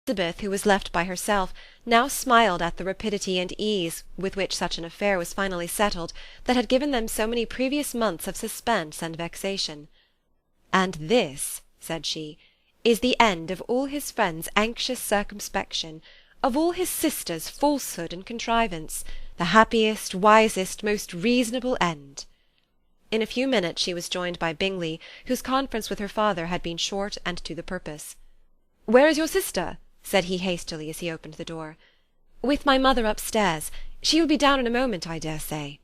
Elizabeth, who was left by herself, now smiled at the rapidity and ease with which such an affair was finally settled, that had given them so many previous months of suspense and vexation. "And this," said she, "is the end of all his friends' anxious circumspection, of all his sisters' falsehood and contrivance, the happiest, wisest, most reasonable end." In a few minutes she was joined by Bingley, whose conference with her father had been short and to the purpose. "Where is your sister?" said he hastily as he opened the door. "With my mother upstairs. She will be down in a moment, I dare say."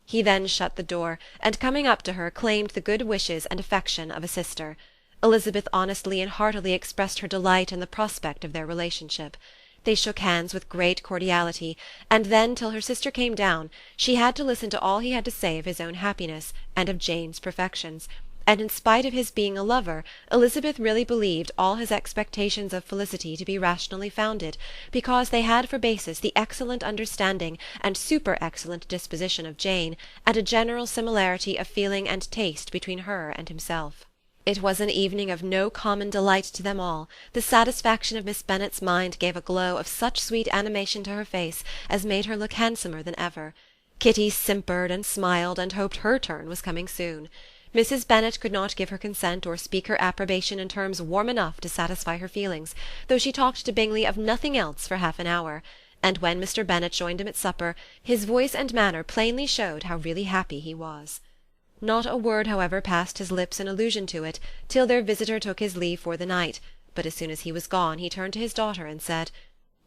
He then shut the door, and coming up to her, claimed the good wishes and affection of a sister. Elizabeth honestly and heartily expressed her delight in the prospect of their relationship. They shook hands with great cordiality, and then, till her sister came down, she had to listen to all he had to say of his own happiness, and of Jane's perfections, and in spite of his being a lover, Elizabeth really believed all his expectations of felicity to be rationally founded, because they had for basis the excellent understanding and super-excellent disposition of Jane, and a general similarity of feeling and taste between her and himself. It was an evening of no common delight to them all. The satisfaction of Miss Bennet's mind gave a glow of such sweet animation to her face as made her look handsomer than ever. Kitty simpered and smiled, and hoped her turn was coming soon. Mrs. Bennet could not give her consent or speak her approbation in terms warm enough to satisfy her feelings, though she talked to Bingley of nothing else for half an hour, and when Mr. Bennet joined him at supper, his voice and manner plainly showed how really happy he was. Not a word, however, passed his lips in allusion to it, till their visitor took his leave for the night, but as soon as he was gone he turned to his daughter and said,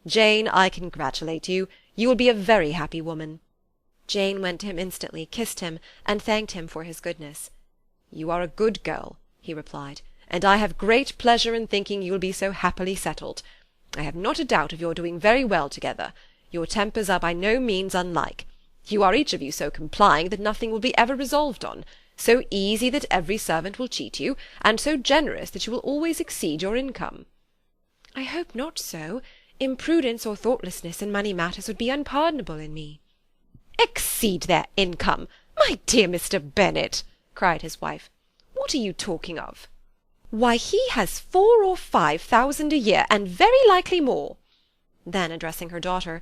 "Jane, I congratulate you. You will be a very happy woman." Jane went to him instantly, kissed him, and thanked him for his goodness. "You are a good girl," he replied, "and I have great pleasure in thinking you will be so happily settled. I have not a doubt of your doing very well together. Your tempers are by no means unlike. You are each of you so complying that nothing will be ever resolved on, so easy that every servant will cheat you, and so generous that you will always exceed your income." "I hope not so. Imprudence or thoughtlessness in money matters would be unpardonable in me." "Exceed their income! My dear Mr. Bennet!" cried his wife. "What are you talking of?" "Why, he has 4,000 or 5,000 a year, and very likely more." Then, addressing her daughter,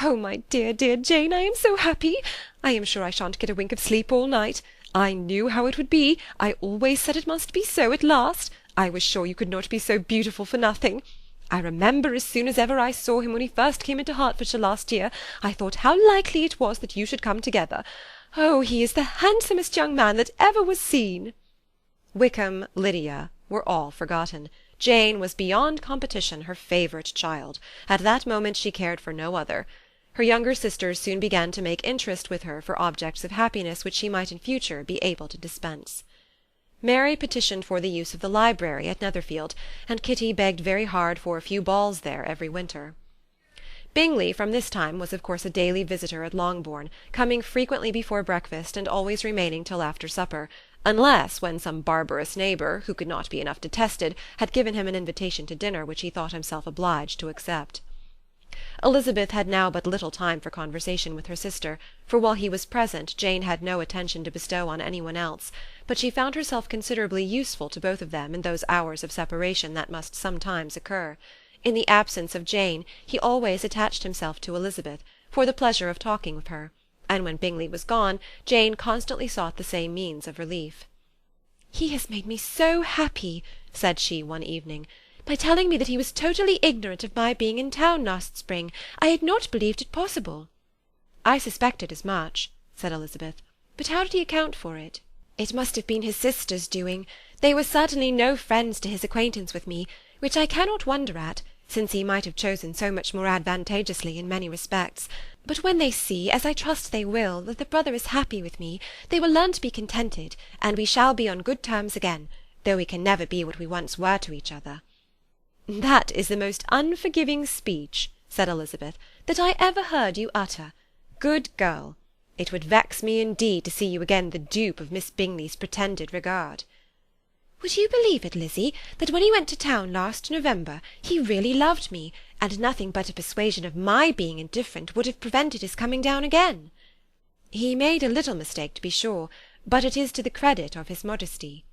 "Oh, my dear, dear Jane, I am so happy! I am sure I shan't get a wink of sleep all night. I knew how it would be. I always said it must be so at last. I was sure you could not be so beautiful for nothing. I remember as soon as ever I saw him when he first came into Hertfordshire last year, I thought how likely it was that you should come together. Oh, he is the handsomest young man that ever was seen." Wickham, Lydia, were all forgotten. Jane was beyond competition her favourite child. At that moment she cared for no other. Her younger sisters soon began to make interest with her for objects of happiness which she might in future be able to dispense. Mary petitioned for the use of the library at Netherfield, and Kitty begged very hard for a few balls there every winter. Bingley from this time was of course a daily visitor at Longbourn, coming frequently before breakfast and always remaining till after supper, unless when some barbarous neighbour, who could not be enough detested, had given him an invitation to dinner which he thought himself obliged to accept. Elizabeth had now but little time for conversation with her sister, for while he was present Jane had no attention to bestow on any one else, but she found herself considerably useful to both of them in those hours of separation that must sometimes occur. In the absence of Jane he always attached himself to Elizabeth, for the pleasure of talking with her, and when Bingley was gone, Jane constantly sought the same means of relief. "He has made me so happy," said she one evening, "by telling me that he was totally ignorant of my being in town last spring. I had not believed it possible." "I suspected as much," said Elizabeth. "But how did he account for it?" "It must have been his sister's doing. They were certainly no friends to his acquaintance with me, which I cannot wonder at, since he might have chosen so much more advantageously in many respects. But when they see, as I trust they will, that the brother is happy with me, they will learn to be contented, and we shall be on good terms again, though we can never be what we once were to each other." "That is the most unforgiving speech," said Elizabeth, "that I ever heard you utter. Good girl! It would vex me indeed to see you again the dupe of Miss Bingley's pretended regard." "Would you believe it, Lizzie, that when he went to town last November he really loved me, and nothing but a persuasion of my being indifferent would have prevented his coming down again?" "He made a little mistake, to be sure, but it is to the credit of his modesty."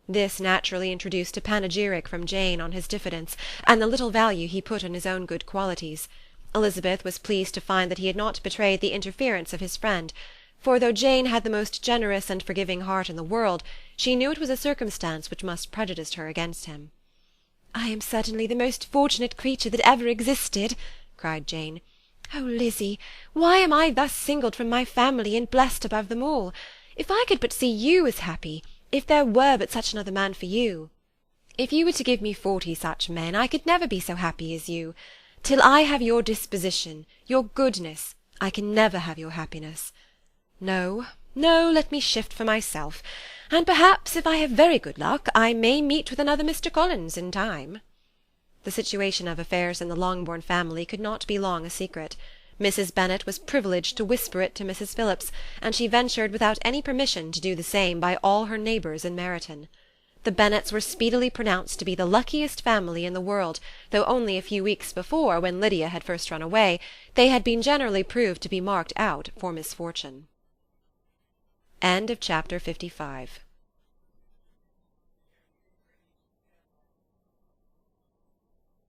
This naturally introduced a panegyric from Jane on his diffidence, and the little value he put on his own good qualities. Elizabeth was pleased to find that he had not betrayed the interference of his friend, for though Jane had the most generous and forgiving heart in the world, she knew it was a circumstance which must prejudice her against him. "I am certainly the most fortunate creature that ever existed," cried Jane. "Oh, Lizzie, why am I thus singled from my family and blessed above them all? If I could but see you as happy, if there were but such another man for you! If you were to give me 40 such men, I could never be so happy as you. Till I have your disposition, your goodness, I can never have your happiness. No, no, let me shift for myself, and perhaps, if I have very good luck, I may meet with another Mr Collins in time." The situation of affairs in the Longbourn family could not be long a secret. Mrs Bennet was privileged to whisper it to Mrs Phillips, and she ventured without any permission to do the same by all her neighbours in Meryton. The Bennets were speedily pronounced to be the luckiest family in the world, though only a few weeks before, when Lydia had first run away, they had been generally proved to be marked out for misfortune. Chapter 55